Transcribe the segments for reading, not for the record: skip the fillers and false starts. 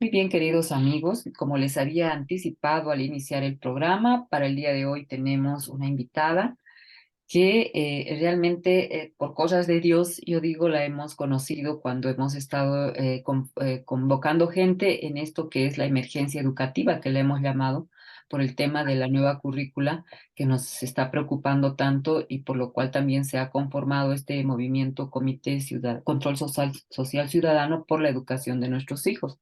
Muy bien, queridos amigos, como les había anticipado al iniciar el programa, para el día de hoy tenemos una invitada que realmente por cosas de Dios, yo digo, la hemos conocido cuando hemos estado convocando gente en esto que es la emergencia educativa, que le hemos llamado por el tema de la nueva currícula que nos está preocupando tanto y por lo cual también se ha conformado este movimiento Comité Control Social Ciudadano por la educación de nuestros hijos.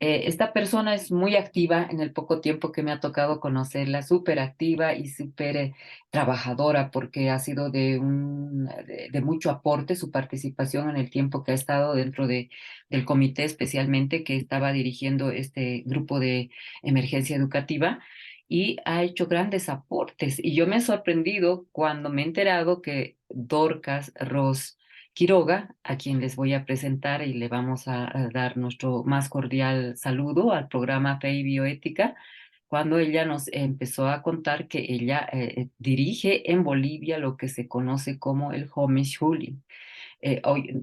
Esta persona es muy activa en el poco tiempo que me ha tocado conocerla, súper activa y súper trabajadora porque ha sido de mucho aporte su participación en el tiempo que ha estado dentro del comité, especialmente que estaba dirigiendo este grupo de emergencia educativa y ha hecho grandes aportes. Y yo me he sorprendido cuando me he enterado que Dorcas Ross Quiroga, a quien les voy a presentar y le vamos a dar nuestro más cordial saludo al programa Fe y Bioética, cuando ella nos empezó a contar que ella dirige en Bolivia lo que se conoce como el homeschooling.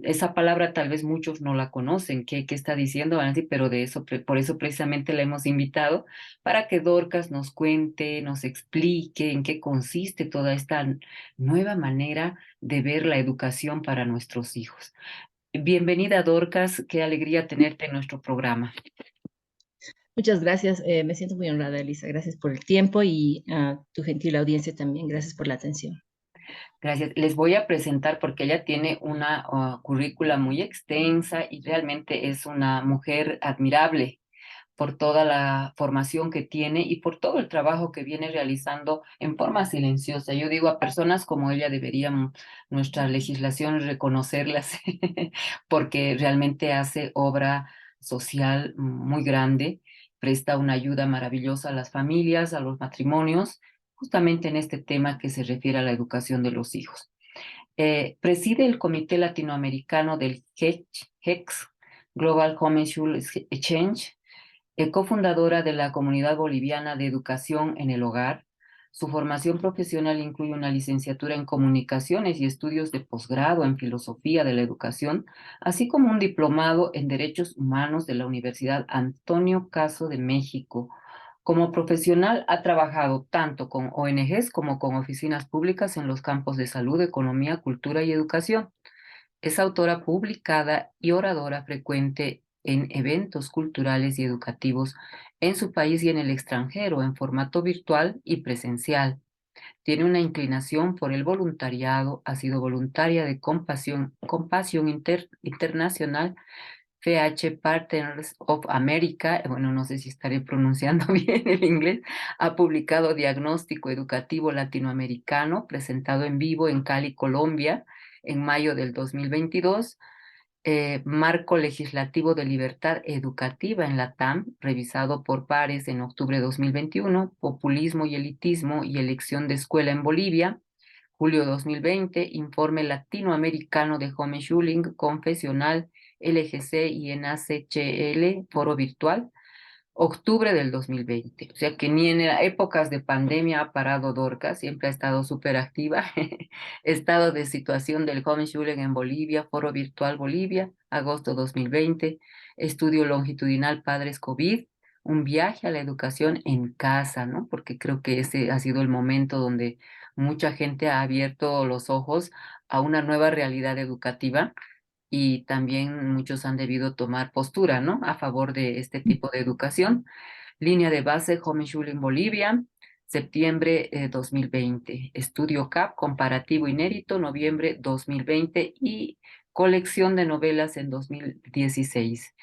Esa palabra tal vez muchos no la conocen, ¿qué está diciendo? Van a decir, pero de eso, por eso precisamente la hemos invitado, para que Dorcas nos cuente, nos explique en qué consiste toda esta nueva manera de ver la educación para nuestros hijos. Bienvenida, Dorcas, qué alegría tenerte en nuestro programa. Muchas gracias. Me siento muy honrada, Elisa. Gracias por el tiempo y a tu gentil audiencia también. Gracias por la atención. Gracias. Les voy a presentar porque ella tiene una currícula muy extensa y realmente es una mujer admirable por toda la formación que tiene y por todo el trabajo que viene realizando en forma silenciosa. Yo digo, a personas como ella deberían nuestra legislación reconocerlas porque realmente hace obra social muy grande, presta una ayuda maravillosa a las familias, a los matrimonios, justamente en este tema que se refiere a la educación de los hijos. Preside el Comité Latinoamericano del HEX, Global Homeschool Exchange, cofundadora de la Comunidad Boliviana de Educación en el Hogar. Su formación profesional incluye una licenciatura en comunicaciones y estudios de posgrado en filosofía de la educación, así como un diplomado en derechos humanos de la Universidad Antonio Caso de México. Como profesional ha trabajado tanto con ONGs como con oficinas públicas en los campos de salud, economía, cultura y educación. Es autora publicada y oradora frecuente en eventos culturales y educativos en su país y en el extranjero, en formato virtual y presencial. Tiene una inclinación por el voluntariado, ha sido voluntaria de Compasión Internacional, FH Partners of America, bueno, no sé si estaré pronunciando bien el inglés, ha publicado Diagnóstico Educativo Latinoamericano, presentado en vivo en Cali, Colombia, en mayo del 2022, Marco Legislativo de Libertad Educativa en la TAM, revisado por pares en octubre de 2021, Populismo y Elitismo y Elección de Escuela en Bolivia, julio 2020, Informe Latinoamericano de Homeschooling Confesional LGC y NACHL, Foro Virtual, octubre del 2020. O sea que ni en épocas de pandemia ha parado Dorcas, siempre ha estado súper activa. Estado de situación del homeschooling en Bolivia, Foro Virtual Bolivia, agosto 2020, estudio longitudinal Padres COVID, un viaje a la educación en casa, ¿no? Porque creo que ese ha sido el momento donde mucha gente ha abierto los ojos a una nueva realidad educativa y también muchos han debido tomar postura, ¿no? A favor de este tipo de educación. Línea de base Homeschooling Bolivia, septiembre 2020. Estudio CAP, comparativo inédito, noviembre 2020 y colección de novelas en 2016.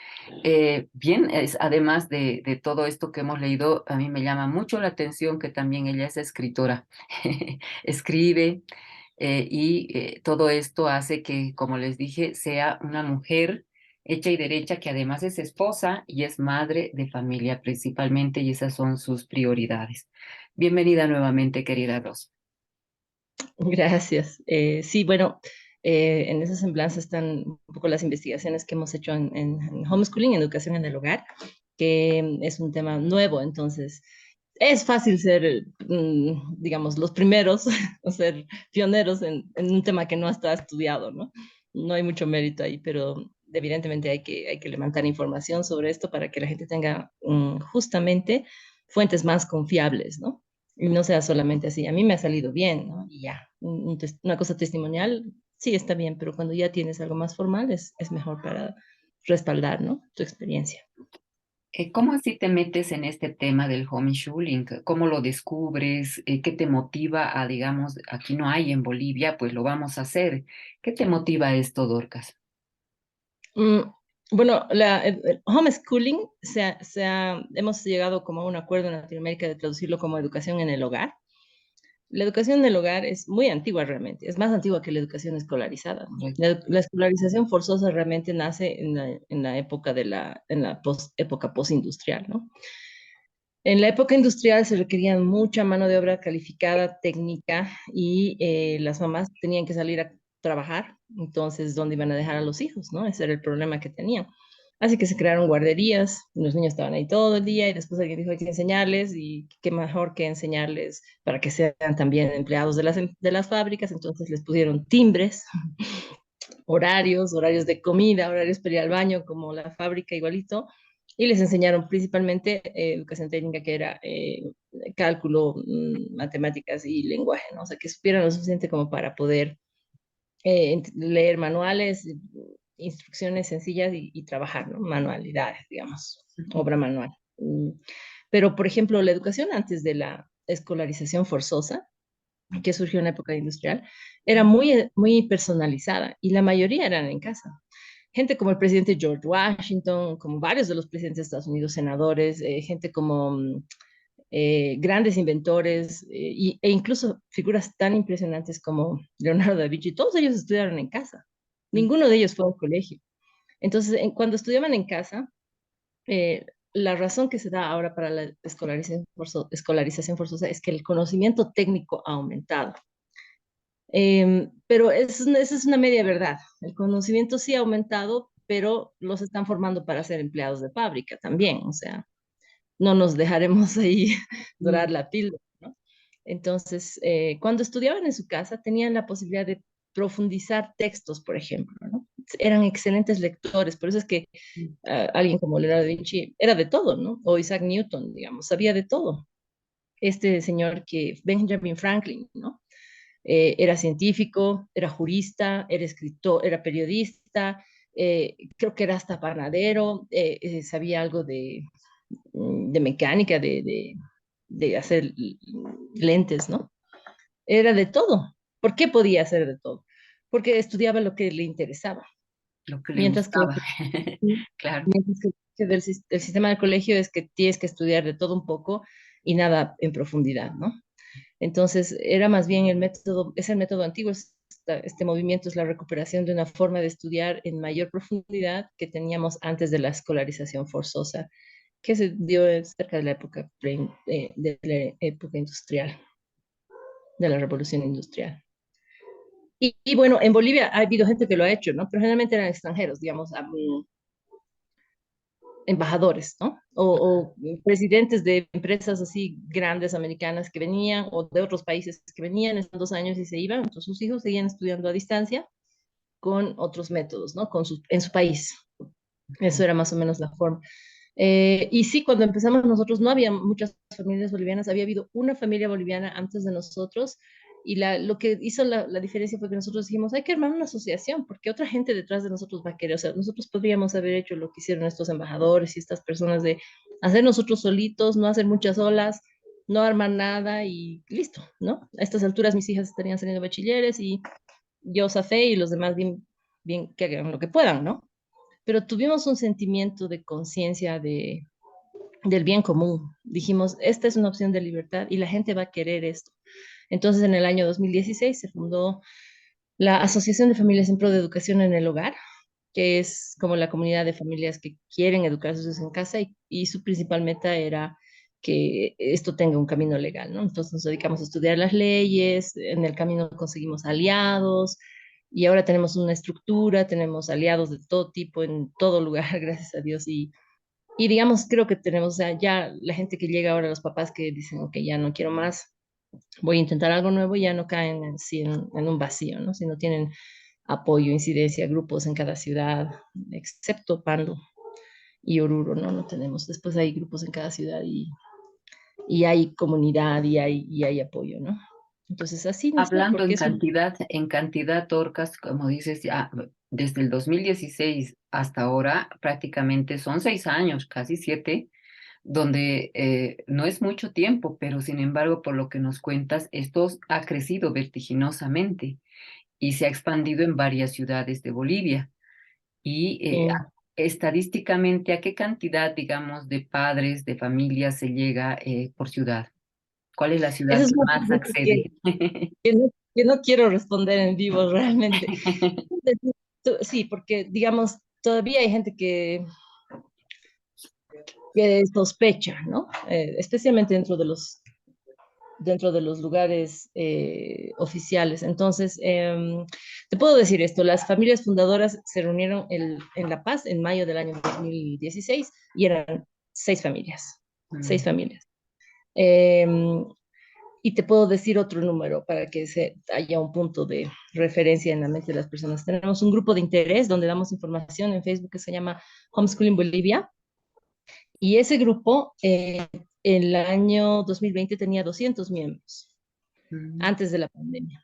Bien, además de todo esto que hemos leído, a mí me llama mucho la atención que también ella es escritora. Escribe, todo esto hace que, como les dije, sea una mujer hecha y derecha que además es esposa y es madre de familia principalmente, y esas son sus prioridades. Bienvenida nuevamente, querida Ros. Gracias. Sí, bueno, en esa semblanza están un poco las investigaciones que hemos hecho en homeschooling, en educación en el hogar, que es un tema nuevo, entonces es fácil ser, digamos, los primeros o ser pioneros en un tema que no está estudiado, ¿no? No hay mucho mérito ahí, pero evidentemente hay que levantar información sobre esto para que la gente tenga justamente fuentes más confiables, ¿no? Y no sea solamente así, a mí me ha salido bien, ¿no? Y ya, una cosa testimonial, sí está bien, pero cuando ya tienes algo más formal es mejor para respaldar, ¿no? Tu experiencia. ¿Cómo así te metes en este tema del homeschooling? ¿Cómo lo descubres? ¿Qué te motiva a, digamos, aquí no hay en Bolivia, pues lo vamos a hacer? ¿Qué te motiva a esto, Dorcas? Mm, bueno, el homeschooling hemos llegado como a un acuerdo en Latinoamérica de traducirlo como educación en el hogar. La educación en el hogar es muy antigua realmente, es más antigua que la educación escolarizada, ¿no? Correcto. La escolarización forzosa realmente nace en la época época postindustrial, ¿no? En la época industrial se requería mucha mano de obra calificada, técnica, y las mamás tenían que salir a trabajar. Entonces, ¿dónde iban a dejar a los hijos, no? Ese era el problema que tenían. Así que se crearon guarderías, los niños estaban ahí todo el día y después alguien dijo hay que enseñarles y qué mejor que enseñarles para que sean también empleados de las fábricas. Entonces les pusieron timbres, horarios de comida, horarios para ir al baño, como la fábrica igualito, y les enseñaron principalmente educación técnica, que era cálculo, matemáticas y lenguaje, ¿no? O sea, que supieran lo suficiente como para poder leer manuales, instrucciones sencillas y trabajar, ¿no? Manualidades, digamos, Ujú. obra manual. Pero, por ejemplo, la educación antes de la escolarización forzosa, que surgió en la época industrial, era muy personalizada y la mayoría eran en casa. Gente como el presidente George Washington, como varios de los presidentes de Estados Unidos, senadores, gente como grandes inventores e incluso figuras tan impresionantes como Leonardo da Vinci, todos ellos estudiaron en casa. Ninguno de ellos fue a un colegio. Entonces, cuando estudiaban en casa, eh, la razón que se da ahora para la escolarización forzosa es que el conocimiento técnico ha aumentado. Pero esa es una media verdad. El conocimiento sí ha aumentado, pero los están formando para ser empleados de fábrica también. O sea, no nos dejaremos ahí dorar Mm. la píldora, ¿no? Entonces, cuando estudiaban en su casa, tenían la posibilidad de profundizar textos, por ejemplo, ¿no? Eran excelentes lectores, por eso es que alguien como Leonardo da Vinci era de todo, ¿no? O Isaac Newton, digamos, sabía de todo. Este señor que, Benjamin Franklin, ¿no? Era científico, era jurista, era escritor, era periodista, creo que era hasta panadero, sabía algo de mecánica, de hacer lentes, ¿no? Era de todo. ¿Por qué podía hacer de todo? Porque estudiaba lo que le interesaba. Lo que le Mientras que, gustaba. Claro. mientras que el sistema del colegio es que tienes que estudiar de todo un poco y nada en profundidad, ¿no? Entonces, era más bien el método, es el método antiguo, este movimiento es la recuperación de una forma de estudiar en mayor profundidad que teníamos antes de la escolarización forzosa, que se dio cerca de la época, de la época industrial, de la revolución industrial. Y bueno, en Bolivia ha habido gente que lo ha hecho, ¿no? Pero generalmente eran extranjeros, digamos, embajadores, ¿no? O presidentes de empresas así grandes americanas que venían o de otros países que venían estos 2 años y se iban, entonces sus hijos seguían estudiando a distancia con otros métodos, ¿no? En su país. Eso era más o menos la forma. Y sí, cuando empezamos nosotros no había muchas familias bolivianas, había habido una familia boliviana antes de nosotros y lo que hizo la diferencia fue que nosotros dijimos, hay que armar una asociación porque otra gente detrás de nosotros va a querer, o sea, nosotros podríamos haber hecho lo que hicieron estos embajadores y estas personas de hacer nosotros solitos, no hacer muchas olas, no armar nada y listo, ¿no? A estas alturas mis hijas estarían saliendo bachilleres y yo zafé y los demás bien, bien que hagan lo que puedan, ¿no? Pero tuvimos un sentimiento de conciencia del bien común. Dijimos, esta es una opción de libertad y la gente va a querer esto. Entonces, en el año 2016 se fundó la Asociación de Familias en Pro de Educación en el Hogar, que es como la comunidad de familias que quieren educar a sus hijos en casa y su principal meta era que esto tenga un camino legal, ¿no? Entonces nos dedicamos a estudiar las leyes, en el camino conseguimos aliados y ahora tenemos una estructura, tenemos aliados de todo tipo en todo lugar, gracias a Dios, y digamos, creo que tenemos, o sea, ya la gente que llega ahora, los papás que dicen, ok, ya no quiero más, voy a intentar algo nuevo, ya no caen así en un vacío, ¿no? Sino tienen apoyo, incidencia, grupos en cada ciudad, excepto Pando y Oruro, ¿no? No tenemos. Después hay grupos en cada ciudad y hay comunidad y hay apoyo, ¿no? Entonces así nació, Hablando porque es un... en cantidad, Orcas, como dices, ya desde el 2016 hasta ahora, prácticamente son 6 años, casi 7, donde no es mucho tiempo, pero sin embargo, por lo que nos cuentas, esto ha crecido vertiginosamente y se ha expandido en varias ciudades de Bolivia. Y estadísticamente, ¿a qué cantidad, digamos, de padres, de familias se llega por ciudad? ¿Cuál es la Esa ciudad es que una más pregunta accede? que no quiero responder en vivo realmente. Sí, porque digamos, todavía hay gente que sospecha, ¿no? Especialmente dentro de los lugares oficiales. Entonces, te puedo decir esto, las familias fundadoras se reunieron en La Paz en mayo del año 2016 y eran seis Mm, familias. Em, y te puedo decir otro número para que haya un punto de referencia en la mente de las personas. Tenemos un grupo de interés donde damos información en Facebook que se llama Homeschooling Bolivia. Y ese grupo en el año 2020 tenía 200 miembros mm. antes de la pandemia.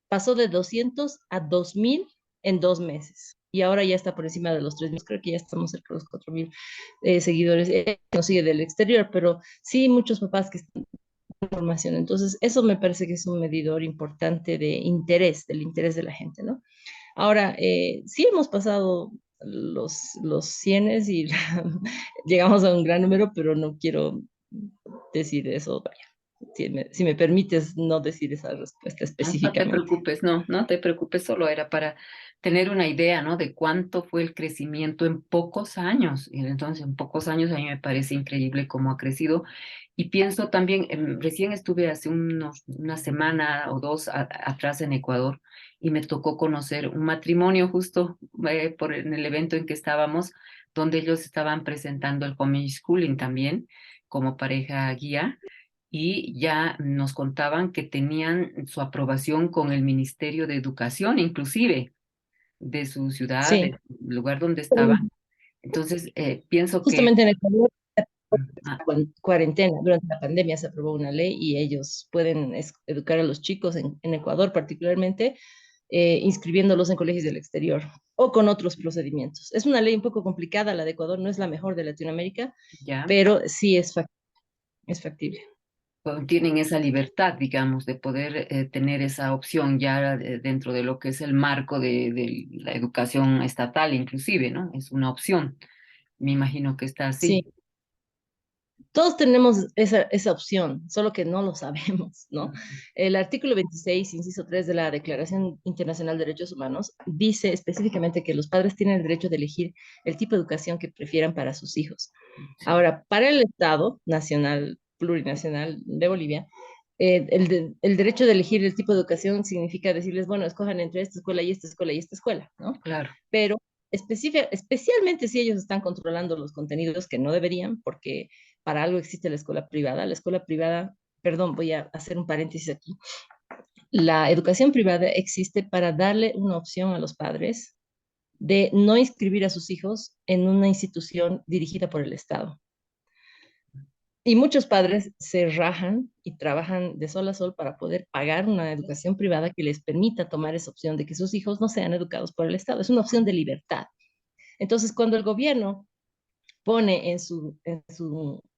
Pasó de 200 a 2000 en 2 meses. Y ahora ya está por encima de los 3000. Creo que ya estamos cerca de los 4000 seguidores. No sigue del exterior, pero sí muchos papás que están información. Entonces, eso me parece que es un medidor importante de interés, del interés de la gente, ¿no? Ahora, sí hemos pasado los cienes y llegamos a un gran número, pero no quiero decir eso. Vaya. Si me permites no decir esa respuesta Ah, no te específicamente. preocupes, no, no te preocupes, solo era para tener una idea, ¿no? De cuánto fue el crecimiento en pocos años. Y entonces, en pocos años a mí me parece increíble cómo ha crecido. Y pienso también, recién estuve hace una semana o dos atrás en Ecuador y me tocó conocer un matrimonio justo en el evento en que estábamos, donde ellos estaban presentando el homeschooling también como pareja guía y ya nos contaban que tenían su aprobación con el Ministerio de Educación, inclusive de su ciudad, Sí, del lugar donde estaban. Entonces, pienso que justamente en Ecuador, ah, cuarentena, durante la pandemia se aprobó una ley y ellos pueden educar a los chicos en Ecuador particularmente, inscribiéndolos en colegios del exterior o con otros procedimientos. Es una ley un poco complicada, la de Ecuador no es la mejor de Latinoamérica, ya pero sí es factible. tienen esa libertad, digamos, de poder tener esa opción ya dentro de lo que es el marco de la educación estatal, inclusive, ¿no? Es una opción. Me imagino que está Sí, así. todos tenemos esa opción, solo que no lo sabemos, ¿no? El artículo 26, inciso 3 de la Declaración Internacional de Derechos Humanos dice específicamente que los padres tienen el derecho de elegir el tipo de educación que prefieran para sus hijos. Sí, Ahora, para el Estado nacional, plurinacional de Bolivia, el derecho de elegir el tipo de educación significa decirles, bueno, escojan entre esta escuela y esta escuela y esta escuela, ¿no? claro. Pero especialmente si ellos están controlando los contenidos que no deberían, porque para algo existe la escuela privada. La escuela privada, perdón, voy a hacer un paréntesis aquí. La educación privada existe para darle una opción a los padres de no inscribir a sus hijos en una institución dirigida por el Estado. Y muchos padres se rajan y trabajan de sol a sol para poder pagar una educación privada que les permita tomar esa opción de que sus hijos no sean educados por el Estado. Es una opción de libertad. Entonces, cuando el gobierno pone en su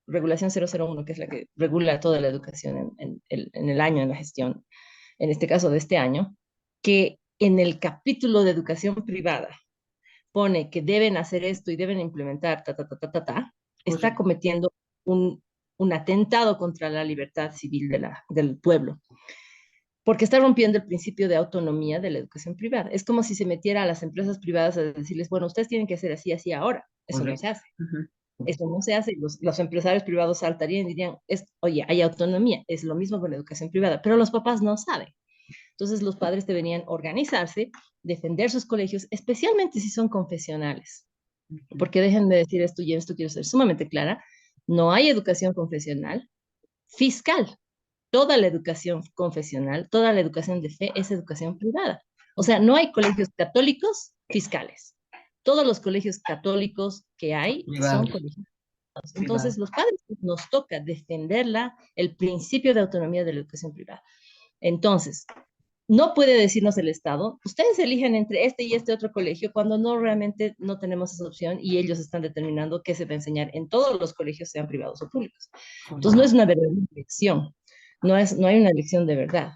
regulación 001, que es la que regula toda la educación en el año, en la gestión, en este caso de este año, que en el capítulo de educación privada pone que deben hacer esto y deben implementar, está Correcto. cometiendo un, un atentado contra la libertad civil del pueblo, porque está rompiendo el principio de autonomía de la educación privada. Es como si se metiera a las empresas privadas a decirles, bueno, ustedes tienen que hacer así, así ahora. Eso no se Correcto. hace. Ujú. Eso no se hace. Los empresarios privados saltarían y dirían, oye, hay autonomía. Es lo mismo con la educación privada, pero los papás no saben. Entonces los padres deberían organizarse, defender sus colegios, especialmente si son confesionales. Ujú. Porque dejen de decir esto y esto quiero ser sumamente clara. No hay educación confesional fiscal. Toda la educación confesional, toda la educación de fe es educación privada. O sea, no hay colegios católicos fiscales. Todos los colegios católicos que hay son Privados, colegios. privados. Entonces, los padres nos toca defenderla, el principio de autonomía de la educación privada. Entonces, no puede decirnos el Estado, ustedes eligen entre este y este otro colegio cuando no realmente no tenemos esa opción y ellos están determinando qué se va a enseñar en todos los colegios, sean privados o públicos. Entonces, no es una verdadera elección, no hay una elección de verdad.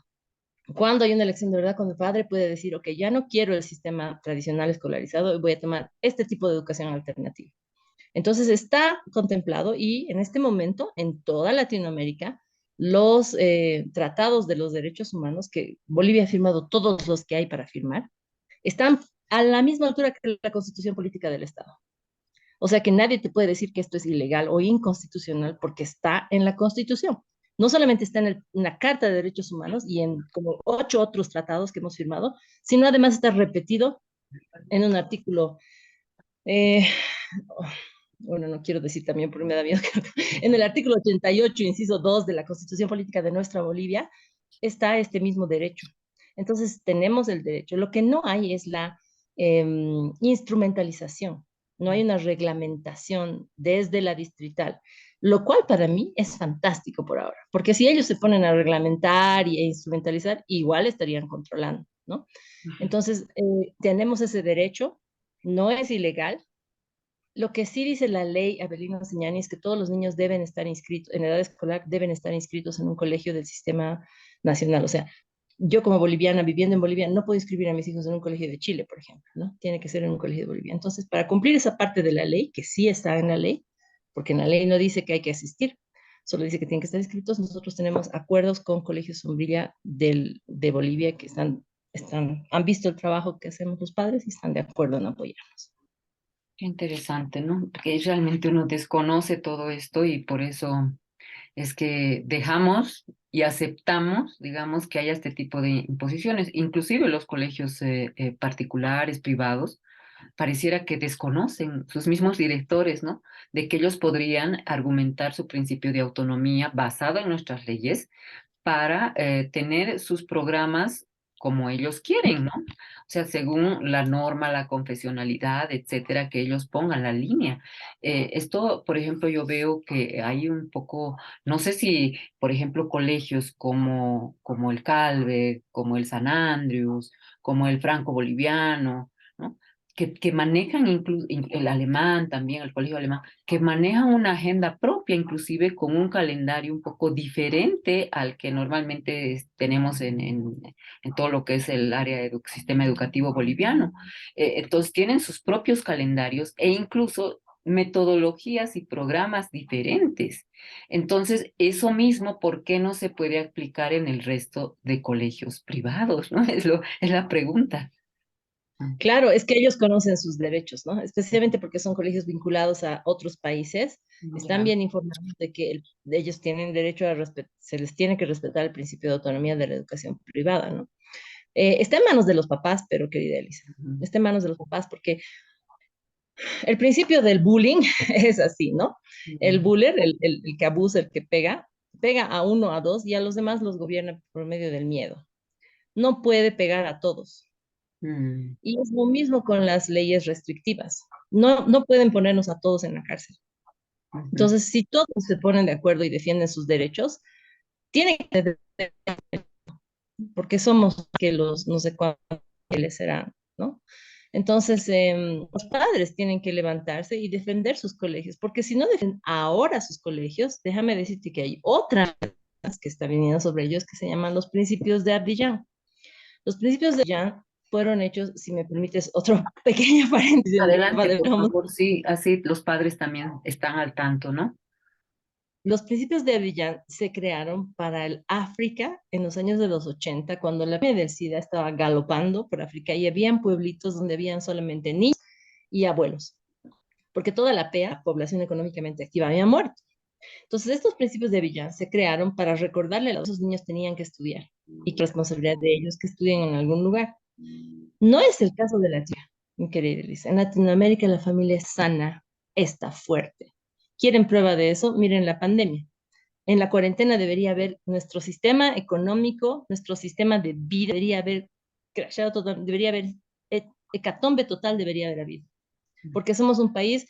Cuando hay una elección de verdad, cuando el padre puede decir, ok, ya no quiero el sistema tradicional escolarizado, voy a tomar este tipo de educación alternativa. Entonces está contemplado y en este momento en toda Latinoamérica los tratados de los derechos humanos que Bolivia ha firmado, todos los que hay para firmar, están a la misma altura que la Constitución Política del Estado. O sea que nadie te puede decir que esto es ilegal o inconstitucional porque está en la Constitución. No solamente está en la Carta de Derechos Humanos y en como 8 otros tratados que hemos firmado, sino además está repetido en un artículo eh, bueno, no quiero decir también porque me da miedo, en el artículo 88, inciso 2 de la Constitución Política de nuestra Bolivia, está este mismo derecho. Entonces, tenemos el derecho. Lo que no hay es la instrumentalización, no hay una reglamentación desde la distrital, lo cual para mí es fantástico por ahora, porque si ellos se ponen a reglamentar e instrumentalizar, igual estarían controlando, ¿no? Entonces, tenemos ese derecho, no es ilegal, lo que sí dice la ley Abelino Señani es que todos los niños deben estar inscritos, en edad escolar, deben estar inscritos en un colegio del sistema nacional. O sea, yo como boliviana, viviendo en Bolivia, no puedo inscribir a mis hijos en un colegio de Chile, por ejemplo, ¿no? Tiene que ser en un colegio de Bolivia. Entonces, para cumplir esa parte de la ley, que sí está en la ley, porque en la ley no dice que hay que asistir, solo dice que tienen que estar inscritos, nosotros tenemos acuerdos con colegios sombrilla de Bolivia que han visto el trabajo que hacemos los padres y están de acuerdo en apoyarnos. Qué interesante, ¿no? Porque realmente uno desconoce todo esto y por eso es que dejamos y aceptamos, digamos, que haya este tipo de imposiciones. Inclusive los colegios particulares, privados, pareciera que desconocen sus mismos directores, ¿no? De que ellos podrían argumentar su principio de autonomía basado en nuestras leyes para tener sus programas como ellos quieren, ¿no? O sea, según la norma, la confesionalidad, etcétera, que ellos pongan la línea. Esto, por ejemplo, yo veo que hay un poco, no sé si, por ejemplo, colegios como el Calve, como el San Andrews, como el Franco Boliviano, ¿no? Que manejan el alemán también, el colegio alemán, que manejan una agenda propia, inclusive con un calendario un poco diferente al que normalmente tenemos en todo lo que es el área del sistema educativo boliviano. Entonces tienen sus propios calendarios e incluso metodologías y programas diferentes. Entonces, eso mismo, ¿por qué no se puede aplicar en el resto de colegios privados? ¿No? Es la pregunta. Claro, es que ellos conocen sus derechos, ¿no? Especialmente porque son colegios vinculados a otros países, están Ya. bien informados de que ellos tienen derecho a respetar, se les tiene que respetar el principio de autonomía de la educación privada, ¿no? Está en manos de los papás, pero querida Elisa, Ujú. está en manos de los papás porque el principio del bullying es así, ¿no? El Ujú. buller, el que abusa, el que pega, pega a uno, a dos y a los demás los gobierna por medio del miedo. No puede pegar a todos. Mm. Y es lo mismo con las leyes restrictivas. No pueden ponernos a todos en la cárcel. Ujú. Entonces, si todos se ponen de acuerdo y defienden sus derechos, tienen que, porque somos que los no sé cuántos les serán, ¿no? Entonces, los padres tienen que levantarse y defender sus colegios, porque si no defienden ahora sus colegios, déjame decirte que hay otras que está viniendo sobre ellos que se llaman los principios de Abidjan. Los principios de Abidjan fueron hechos, si me permites, otro pequeño paréntesis en el tema Adelante, de por la favor, sí, así los padres también están al tanto, ¿no? Los principios de Abidjan se crearon para el África en los años de los 80, cuando la epidemia del SIDA estaba galopando por África y habían pueblitos donde habían solamente niños y abuelos, porque toda la PEA, la población económicamente activa, había muerto. Entonces, estos principios de Abidjan se crearon para recordarle a esos niños tenían que estudiar y que responsabilidad de ellos que estudien en algún lugar. No es el caso de la tía, mi querida Elisa. En Latinoamérica la familia es sana, está fuerte. ¿Quieren prueba de eso? Miren la pandemia. En la cuarentena debería haber nuestro sistema económico, nuestro sistema de vida, debería haber crashado total, debería haber, hecatombe total debería haber habido, porque somos un país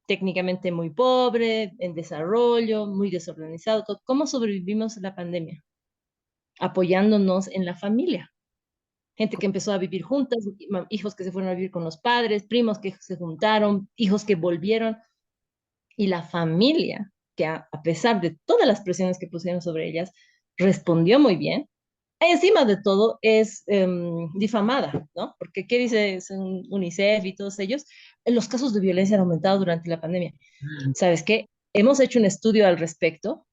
técnicamente muy pobre, en desarrollo, muy desorganizado. ¿Cómo sobrevivimos la pandemia? Apoyándonos en la familia. Gente que empezó a vivir juntas, hijos que se fueron a vivir con los padres, primos que se juntaron, hijos que volvieron, y la familia, que a pesar de todas las presiones que pusieron sobre ellas, respondió muy bien. Encima de todo es difamada, ¿no? Porque ¿qué dice UNICEF y todos ellos? Los casos de violencia han aumentado durante la pandemia. ¿Sabes qué? Hemos hecho un estudio al respecto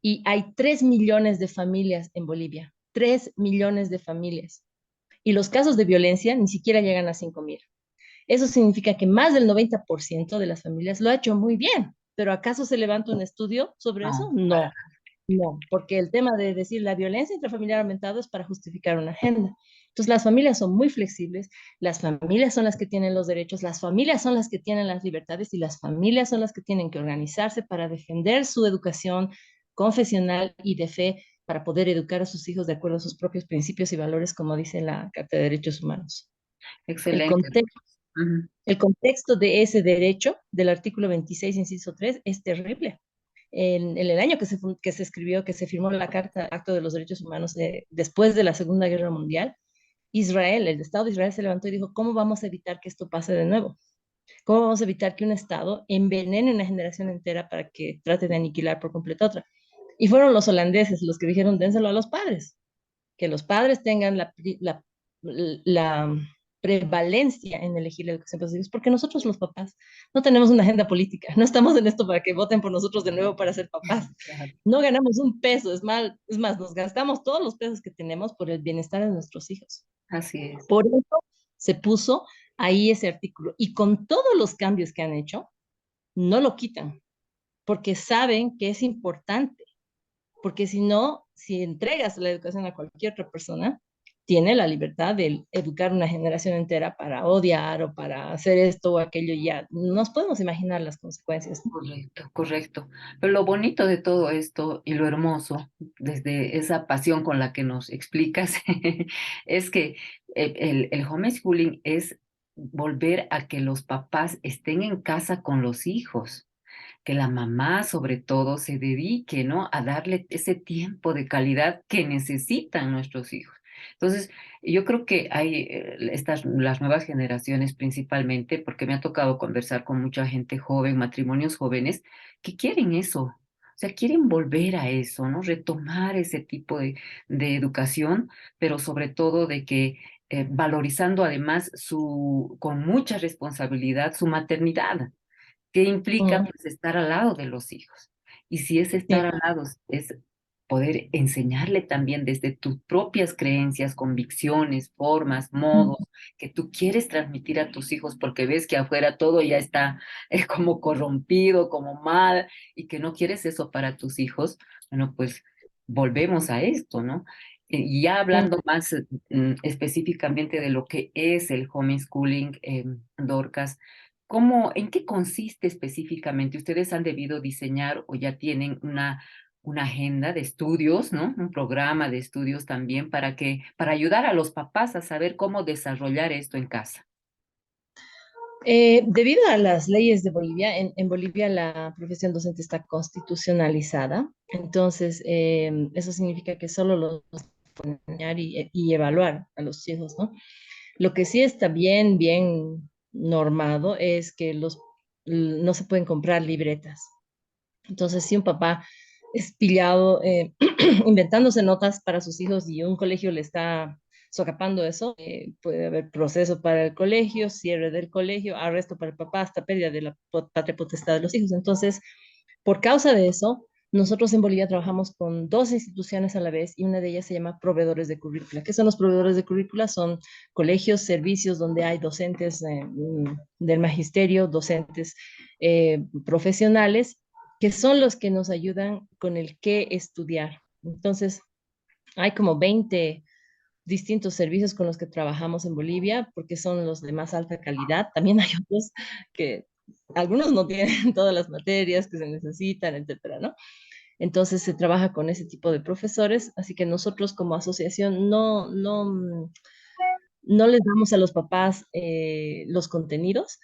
y hay 3 millones de familias en Bolivia. 3 millones de familias. Y los casos de violencia ni siquiera llegan a 5.000. Eso significa que más del 90% de las familias lo ha hecho muy bien. ¿Pero acaso se levanta un estudio sobre eso? No, No, no, porque el tema de decir la violencia intrafamiliar ha aumentado es para justificar una agenda. Entonces, las familias son muy flexibles, las familias son las que tienen los derechos, las familias son las que tienen las libertades y las familias son las que tienen que organizarse para defender su educación confesional y de fe para poder educar a sus hijos de acuerdo a sus propios principios y valores, como dice la Carta de Derechos Humanos. El excelente. contexto, Ujú. el contexto de ese derecho del artículo 26, inciso 3, es terrible. En el año que se escribió, que se firmó la Carta Acto de los Derechos Humanos después de la Segunda Guerra Mundial, Israel, el Estado de Israel se levantó y dijo, ¿cómo vamos a evitar que esto pase de nuevo? ¿Cómo vamos a evitar que un Estado envenene una generación entera para que trate de aniquilar por completo a otra? Y fueron los holandeses los que dijeron, dénselo a los padres, que los padres tengan la prevalencia en elegir la educación para sus hijos, porque nosotros los papás no tenemos una agenda política, no estamos en esto para que voten por nosotros de nuevo para ser papás. Claro, No ganamos un peso, es más, nos gastamos todos los pesos que tenemos por el bienestar de nuestros hijos. así es. Por eso se puso ahí ese artículo. Y con todos los cambios que han hecho, no lo quitan, porque saben que es importante. Porque si no, si entregas la educación a cualquier otra persona, tiene la libertad de educar una generación entera para odiar o para hacer esto o aquello. Y ya nos podemos imaginar las consecuencias, ¿no? Correcto, correcto. Pero lo bonito de todo esto y lo hermoso, desde esa pasión con la que nos explicas, es que el homeschooling es volver a que los papás estén en casa con los hijos, que la mamá sobre todo se dedique, ¿no? A darle ese tiempo de calidad que necesitan nuestros hijos. Entonces, yo creo que hay las nuevas generaciones principalmente, porque me ha tocado conversar con mucha gente joven, matrimonios jóvenes, que quieren eso. O sea, quieren volver a eso, ¿no? Retomar ese tipo de educación, pero sobre todo de que valorizando además con mucha responsabilidad su maternidad, que implica Mm, pues estar al lado de los hijos. Y si es sí, estar al lado, es poder enseñarle también desde tus propias creencias, convicciones, formas, mm, modos que tú quieres transmitir a tus hijos porque ves que afuera todo ya está como corrompido, como mal, y que no quieres eso para tus hijos. Bueno, pues volvemos a esto, ¿no? Y ya sí. hablando más específicamente de lo que es el homeschooling, Dorcas, en qué consiste específicamente? ¿Ustedes han debido diseñar o ya tienen una agenda de estudios, ¿no? Un programa de estudios también para ayudar a los papás a saber cómo desarrollar esto en casa? Debido a las leyes de Bolivia, en Bolivia la profesión docente está constitucionalizada, entonces eso significa que solo los pueden enseñar y evaluar a los hijos, ¿no? Lo que sí está bien, bien normado es que no se pueden comprar libretas. Entonces, si un papá es pillado inventándose notas para sus hijos y un colegio le está socapando eso, puede haber proceso para el colegio, cierre del colegio, arresto para el papá, hasta pérdida de la patria potestad de los hijos. Entonces, por causa de eso, nosotros en Bolivia trabajamos con dos instituciones a la vez y una de ellas se llama proveedores de currícula. ¿Qué son los proveedores de currícula? Son colegios, servicios donde hay docentes del magisterio, docentes profesionales, que son los que nos ayudan con el qué estudiar. Entonces, hay como 20 distintos servicios con los que trabajamos en Bolivia, porque son los de más alta calidad. También hay otros que algunos no tienen todas las materias que se necesitan, etcétera, ¿no? Entonces se trabaja con ese tipo de profesores, así que nosotros como asociación no les damos a los papás los contenidos,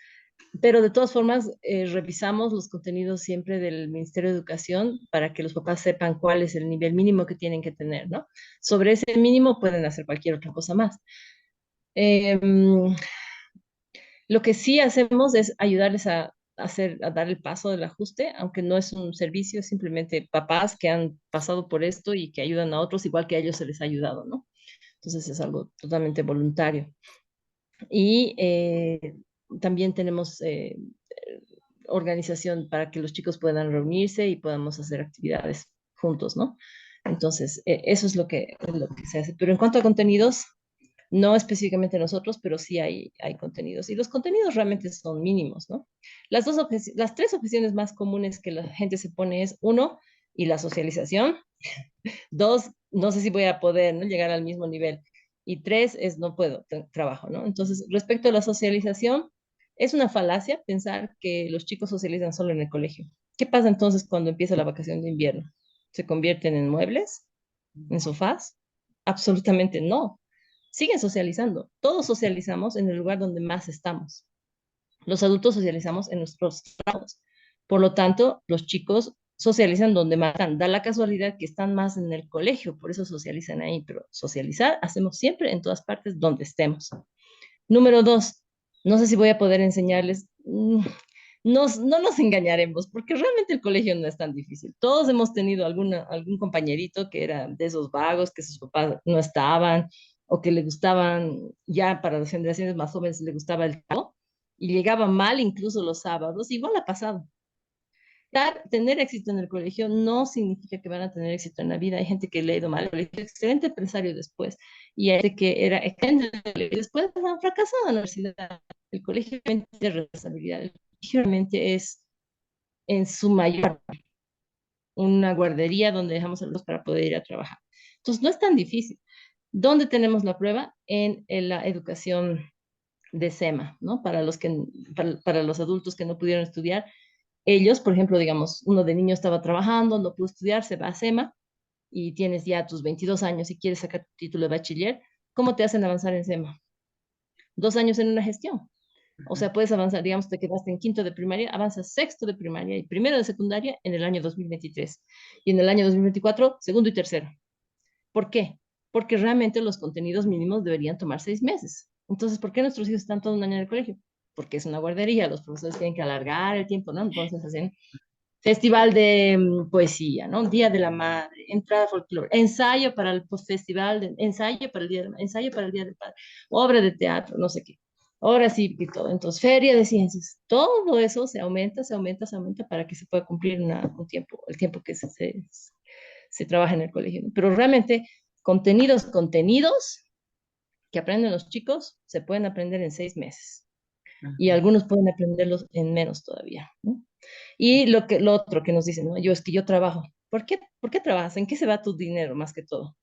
pero de todas formas revisamos los contenidos siempre del Ministerio de Educación para que los papás sepan cuál es el nivel mínimo que tienen que tener, ¿no? Sobre ese mínimo pueden hacer cualquier otra cosa más. Em, lo que sí hacemos es ayudarles a hacer, a dar el paso del ajuste, aunque no es un servicio, es simplemente papás que han pasado por esto y que ayudan a otros igual que a ellos se les ha ayudado, ¿no? Entonces es algo totalmente voluntario. Y también tenemos organización para que los chicos puedan reunirse y podamos hacer actividades juntos, ¿no? Entonces, eso es lo que se hace. Pero en cuanto a contenidos, no específicamente nosotros, pero sí hay contenidos. Y los contenidos realmente son mínimos, ¿no? Las tres objeciones más comunes que la gente se pone es, uno, y la socialización. Dos, no sé si voy a poder, ¿no?, llegar al mismo nivel. Y tres es, no puedo, trabajo, ¿no? Entonces, respecto a la socialización, es una falacia pensar que los chicos socializan solo en el colegio. ¿Qué pasa entonces cuando empieza la vacación de invierno? ¿Se convierten en muebles? ¿En sofás? Absolutamente no. Siguen socializando. Todos socializamos en el lugar donde más estamos. Los adultos socializamos en nuestros trabajos. Por lo tanto, los chicos socializan donde más están. Da la casualidad que están más en el colegio, por eso socializan ahí, pero socializar hacemos siempre en todas partes donde estemos. Número dos, no sé si voy a poder enseñarles. No nos engañaremos, porque realmente el colegio no es tan difícil. Todos hemos tenido algún compañerito que era de esos vagos, que sus papás no estaban, o que le gustaban, ya para las generaciones más jóvenes le gustaba el trago, y llegaba mal incluso los sábados, igual ha pasado. Tener éxito en el colegio no significa que van a tener éxito en la vida. Hay gente que le ha ido mal en el colegio, excelente empresario después, y hay gente que era excelente en el colegio, y después han fracasado en la universidad. El colegio realmente es responsabilidad. El colegio realmente es en su mayor una guardería donde dejamos a los para poder ir a trabajar. Entonces, no es tan difícil. ¿Dónde tenemos la prueba? En la educación de SEMA, ¿no? Para los adultos que no pudieron estudiar, ellos, por ejemplo, digamos, uno de niño estaba trabajando, no pudo estudiar, se va a SEMA y tienes ya tus 22 años y quieres sacar tu título de bachiller, ¿cómo te hacen avanzar en SEMA? 2 años en una gestión. O sea, puedes avanzar, digamos, te quedaste en quinto de primaria, avanzas sexto de primaria y primero de secundaria en el año 2023. Y en el año 2024, segundo y tercero. ¿Por qué? Porque realmente los contenidos mínimos deberían tomar 6 meses. Entonces, ¿por qué nuestros hijos están todo un año en el colegio? Porque es una guardería, los profesores tienen que alargar el tiempo, ¿no? Entonces hacen festival de poesía, ¿no? Día de la madre, entrada folclore, ensayo para el festival, ensayo para el día de la madre, ensayo para el día del padre, obra de teatro, no sé qué. Ahora sí, y todo. Entonces, feria de ciencias, todo eso se aumenta, se aumenta, se aumenta para que se pueda cumplir un tiempo, el tiempo que se trabaja en el colegio, ¿no? Pero realmente, contenidos que aprenden los chicos se pueden aprender en 6 meses y algunos pueden aprenderlos en menos todavía, ¿no? Y lo otro que nos dicen, ¿no? Es que yo trabajo. ¿Por qué trabajas? ¿En qué se va tu dinero más que todo?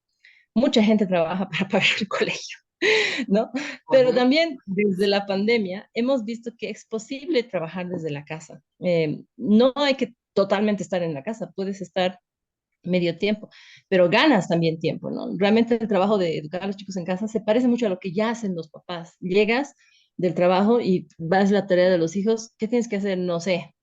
Mucha gente trabaja para pagar el colegio, ¿no? Pero Correcto. también desde la pandemia hemos visto que es posible trabajar desde la casa. No hay que totalmente estar en la casa, puedes estar medio tiempo, pero ganas también tiempo, ¿no? Realmente el trabajo de educar a los chicos en casa se parece mucho a lo que ya hacen los papás. Llegas del trabajo y vas a la tarea de los hijos, ¿qué tienes que hacer? No sé.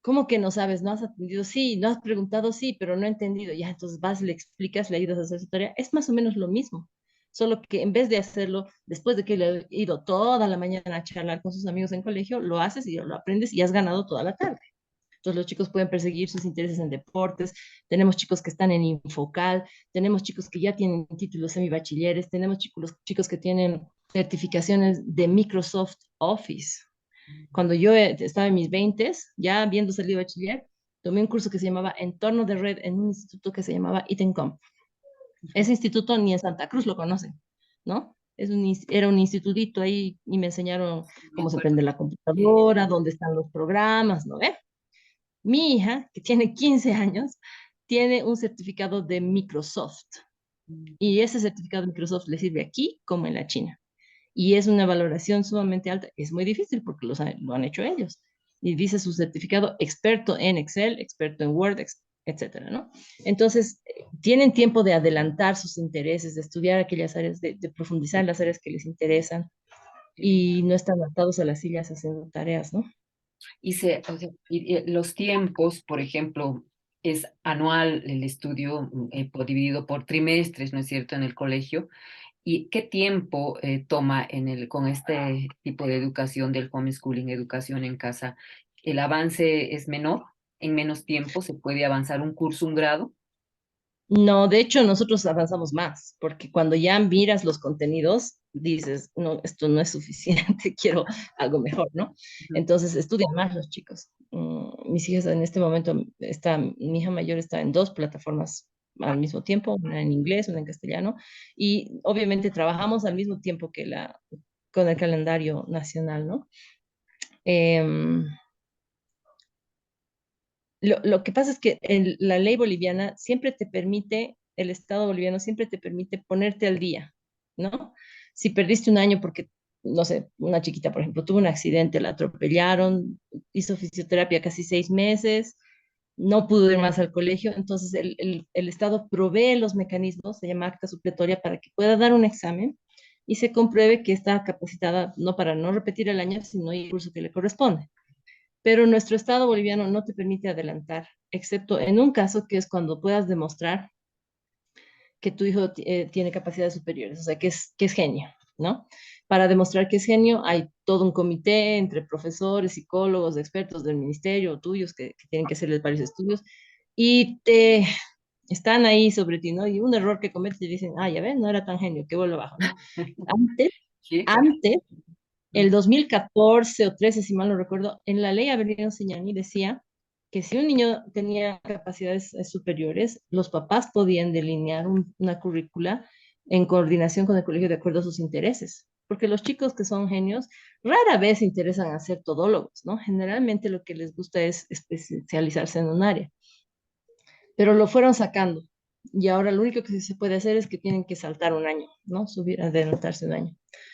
¿Cómo que no sabes? ¿No has atendido? Sí, no has preguntado, sí, pero no he entendido. Ya, entonces vas, le explicas, le ayudas a hacer su tarea. Es más o menos lo mismo, solo que en vez de hacerlo después de que le he ido toda la mañana a charlar con sus amigos en colegio, lo haces y lo aprendes y has ganado toda la tarde. Entonces los chicos pueden perseguir sus intereses en deportes, tenemos chicos que están en Infocal, tenemos chicos que ya tienen títulos semibachilleres, tenemos chicos que tienen certificaciones de Microsoft Office. Cuando yo estaba en mis 20, ya habiendo salido de bachiller, tomé un curso que se llamaba Entorno de Red en un instituto que se llamaba Itencom. Ese instituto ni en Santa Cruz lo conocen, ¿no? Era un institutito ahí y me enseñaron Me cómo se acuerdo. prende la computadora, dónde están los programas, ¿no? Mi hija, que tiene 15 años, tiene un certificado de Microsoft y ese certificado de Microsoft le sirve aquí como en la China. Y es una valoración sumamente alta. Es muy difícil porque lo han hecho ellos. Y dice su certificado experto en Excel, experto en Word, etcétera, ¿no? Entonces, tienen tiempo de adelantar sus intereses, de estudiar aquellas áreas, de profundizar en las áreas que les interesan y no están atados a las sillas haciendo tareas, ¿no? O sea, los tiempos, por ejemplo, es anual el estudio, dividido por trimestres, ¿no es cierto?, en el colegio. ¿Y qué tiempo toma con este tipo de educación del homeschooling, educación en casa? ¿El avance es menor? ¿En menos tiempo se puede avanzar un curso, un grado? No, de hecho, nosotros avanzamos más, porque cuando ya miras los contenidos, dices, no, esto no es suficiente, quiero algo mejor, ¿no? Ujú. Entonces, estudian más los chicos. Mis hijas en este momento, mi hija mayor está en dos plataformas al mismo tiempo, una en inglés, una en castellano, y obviamente trabajamos al mismo tiempo con el calendario nacional, ¿no? Em, lo que pasa es que la ley boliviana siempre te permite, el Estado boliviano siempre te permite ponerte al día, ¿no? Si perdiste un año porque, no sé, una chiquita, por ejemplo, tuvo un accidente, la atropellaron, hizo fisioterapia casi 6 meses, no pudo ir más al colegio, entonces el Estado provee los mecanismos, se llama acta supletoria, para que pueda dar un examen y se compruebe que está capacitada no para no repetir el año, sino el curso que le corresponde. Pero nuestro Estado boliviano no te permite adelantar, excepto en un caso que es cuando puedas demostrar que tu hijo tiene capacidades superiores, o sea, que es genio, ¿no? Para demostrar que es genio hay todo un comité entre profesores, psicólogos, expertos del ministerio, tuyos, que tienen que hacerles varios estudios, y están ahí sobre ti, ¿no? Y un error que cometes y dicen, ah, ya ven, no era tan genio, que vuelvo abajo, ¿no? Antes, Sí, claro. antes el 2014 o 13, si mal no recuerdo, en la ley Avelino Señani decía que si un niño tenía capacidades superiores, los papás podían delinear una currícula en coordinación con el colegio de acuerdo a sus intereses. Porque los chicos que son genios rara vez se interesan a ser todólogos, ¿no? Generalmente lo que les gusta es especializarse en un área. Pero lo fueron sacando. Y ahora lo único que se puede hacer es que tienen que saltar un año, ¿no? Subir, adelantarse un año.